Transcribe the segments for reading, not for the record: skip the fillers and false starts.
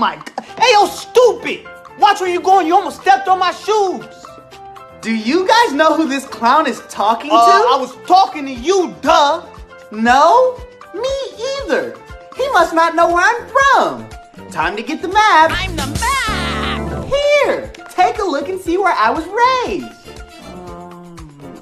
my God. Hey, yo, stupid. Watch where you going. You almost stepped on my shoes. Do you guys know who this clown is talking to? I was talking to you, duh. No, me either. He must not know where I'm from. Time to get the map. I'm the map! Here, take a look and see where I was raised.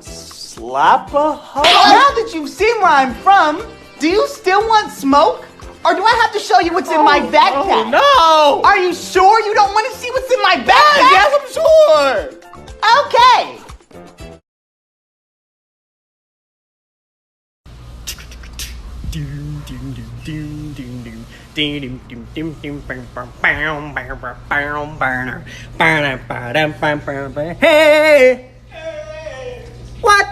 Slap a hoe. Now that you've seen where I'm from, do you still want smoke? Or do I have to show you what's in my backpack? Oh, no. Are you sure you don't want to see what's in my backpack? Yes, I'm sure. Okay. Hey! What?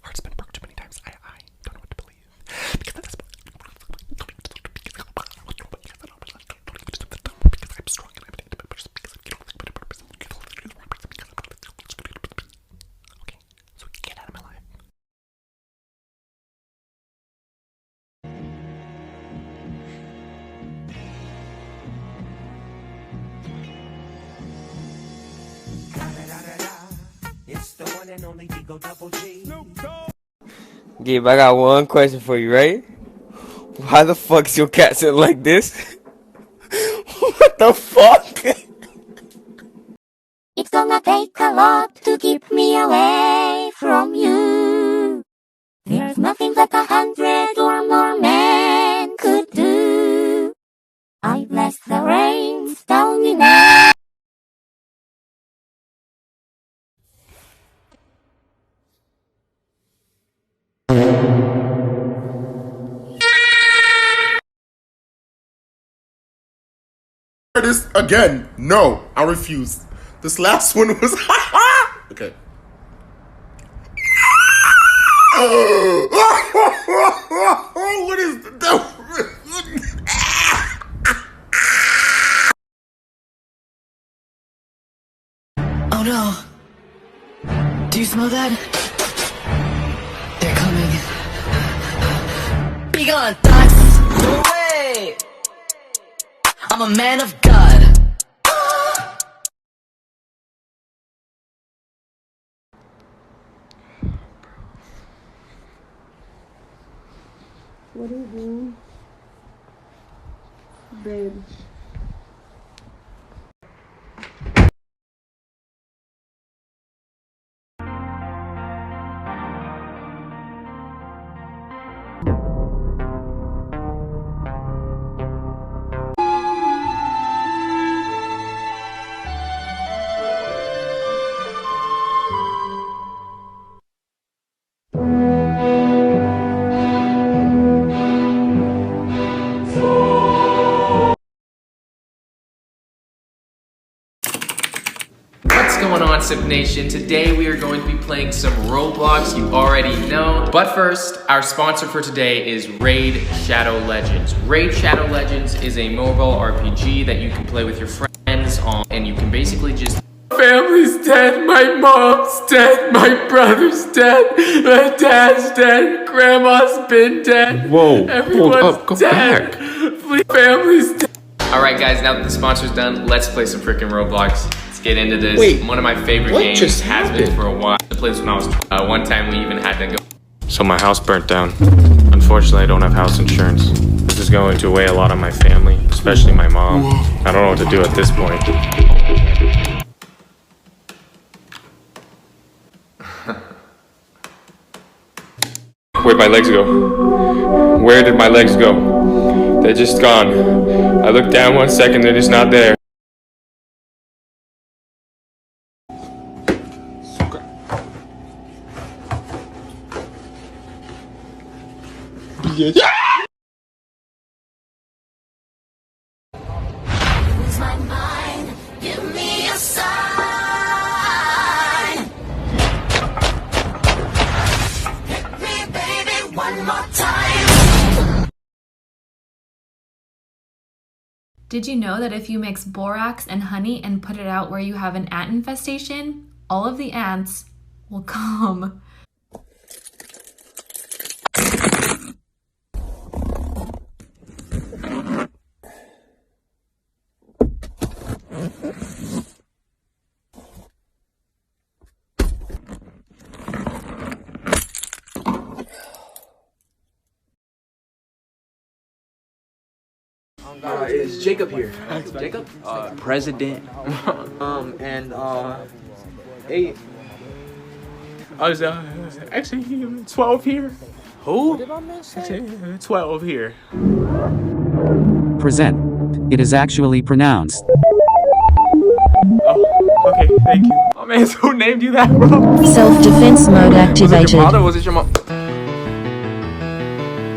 Heart's been broke too many times. I don't know what to believe. Because at this point, because I'm strong and I'm an independent person. Because I'm a person. Okay, so get out of my life. It's the one and only Digo Double G. Gabe, I got one question for you, right? Why the fuck's your cat sitting like this? What the fuck? It's gonna take a lot to keep me away from you. There's nothing that 100 or more men could do. I bless the rains down in there. This again. No, I refuse. This last one was okay. What is the Oh no. Do you smell that? They're coming. Be gone, thoughts! No way! I'm a man of God. What are you doing? Babe. What's going on, Sip Nation? Today we are going to be playing some Roblox, you already know. But first, our sponsor for today is Raid Shadow Legends. Raid Shadow Legends is a mobile RPG that you can play with your friends on, and you can basically just family's dead, my mom's dead, my brother's dead, my dad's dead, grandma's been dead. Whoa, everyone's hold up, go dead. back. Please, family's dead. Alright guys, now that the sponsor's done, let's play some freaking Roblox. Let's get into this. Wait, one of my favorite what games, just has been happened? for a while. I played this when I was 12. One time we even had to go. So my house burnt down. Unfortunately, I don't have house insurance. This is going to weigh a lot on my family, especially my mom. I don't know what to do at this point. Where'd my legs go? Where did my legs go? They're just gone. I looked down 1 second, they're just not there. Lose my mind, give me a sign. Hit me, baby, one more time. Did you know that if you mix borax and honey and put it out where you have an ant infestation, all of the ants will come? Is Jacob here? Jacob? President. Hey. I was actually 12 here. Who? 12 here. Present. It is actually pronounced. Oh, okay, thank you. Oh man, who named you that, bro? Self-defense mode Was it activated. your father or was it your mom?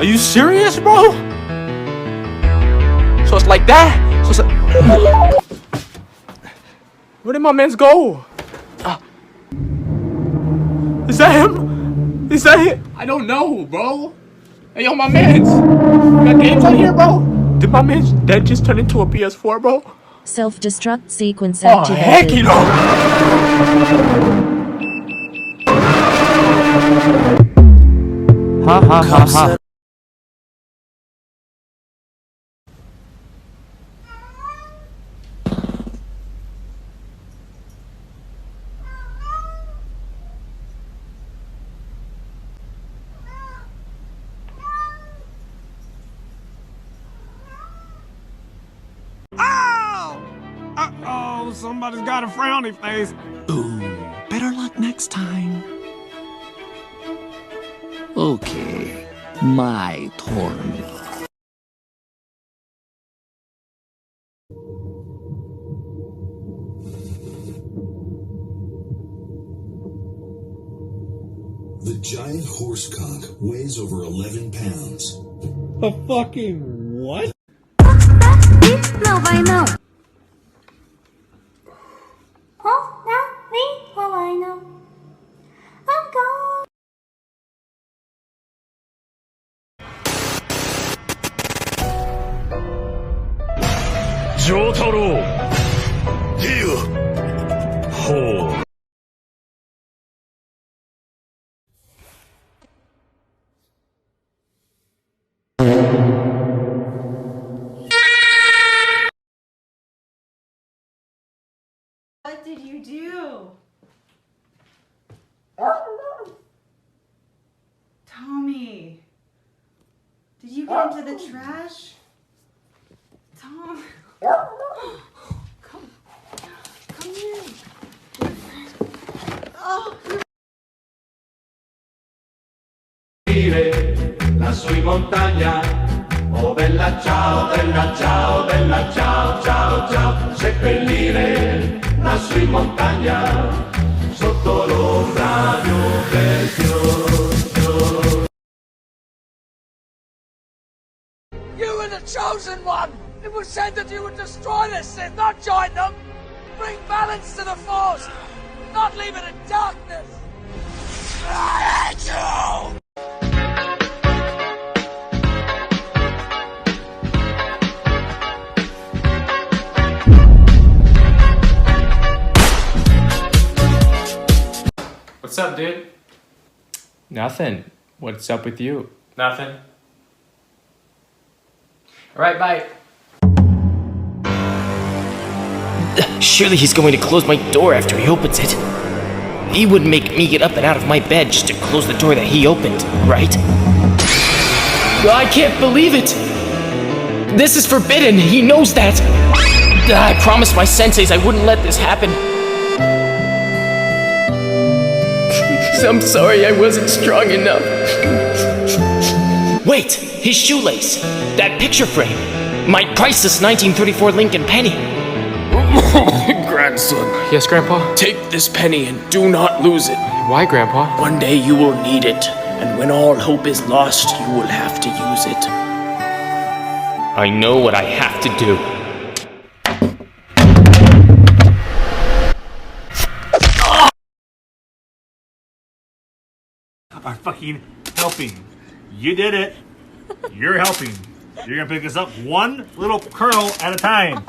Are you serious, bro? So it's like that? So it's where did my mans go? Is that him? Is that it? I don't know, bro. Hey, yo, my mans. You got games on here, bro? Did my man's dead just turn into a PS4, bro? Self-destruct sequence Oh, activated. heck, you know. Ha ha ha ha. Uh-oh, somebody's got a frowny face. Ooh, better luck next time. Okay, my turn. The giant horsecock weighs over 11 pounds. A fucking what? Now I know. Oh, now me, well I know. I'm gone. Jotaro! Here! Ho! What did you do? Tommy, did you get into the trash? Tom, come here. Oh. Lassù in montagna, oh bella ciao, bella ciao, bella ciao, ciao, ciao, seppellire lassù in montagna, sotto l'ombra di un bel fior. You were the chosen one! It was said that you would destroy this Sith, not join them! Bring balance to the Force! Not leave it in darkness! I hate you! What's up, dude? Nothing. What's up with you? Nothing. Alright, bye. Surely he's going to close my door after he opens it. He wouldn't make me get up and out of my bed just to close the door that he opened, right? I can't believe it! This is forbidden, he knows that! I promised my senseis I wouldn't let this happen. I'm sorry I wasn't strong enough. Wait, his shoelace! That picture frame! My priceless 1934 Lincoln penny! Grandson. Yes, Grandpa? Take this penny and do not lose it. Why, Grandpa? One day you will need it, and when all hope is lost, you will have to use it. I know what I have to do. Are fucking helping. You did it. You're helping. You're gonna pick this up one little kernel at a time.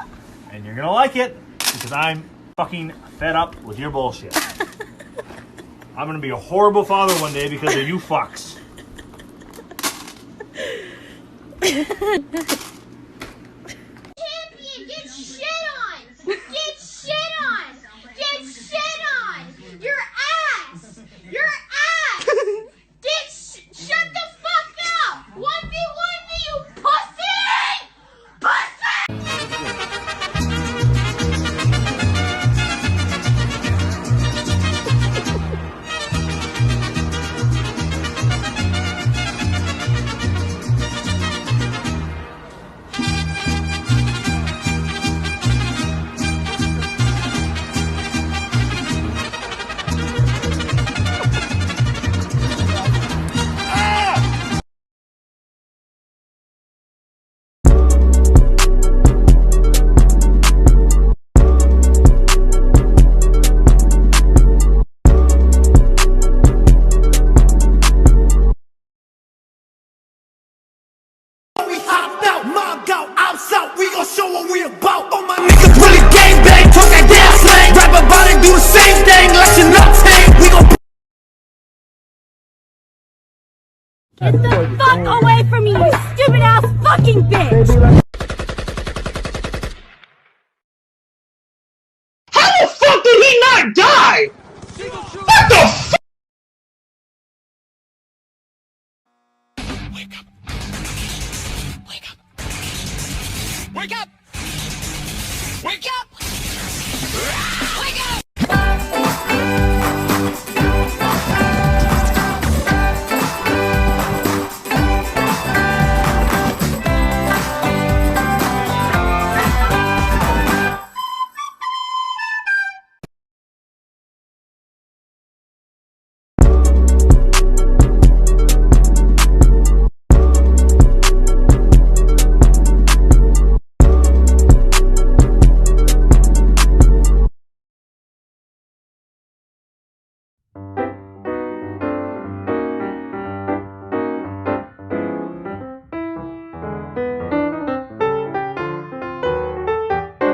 And you're gonna like it because I'm fucking fed up with your bullshit. I'm gonna be a horrible father one day because of you fucks. Champion, get shit on! Get shit on! Get shit on! Your ass! Your ass! Shut the fuck up! 1v1 me, you pussy! Pussy! We gon' show what we about. All my niggas really gang bang, talk that damn slang. Rap about it, do the same thing, let your nuts hang. We gon' Get the fuck away from me, you stupid ass fucking bitch! How the fuck did he not die? What the fuck? Wake up. Wake up. Wake up! Wake up!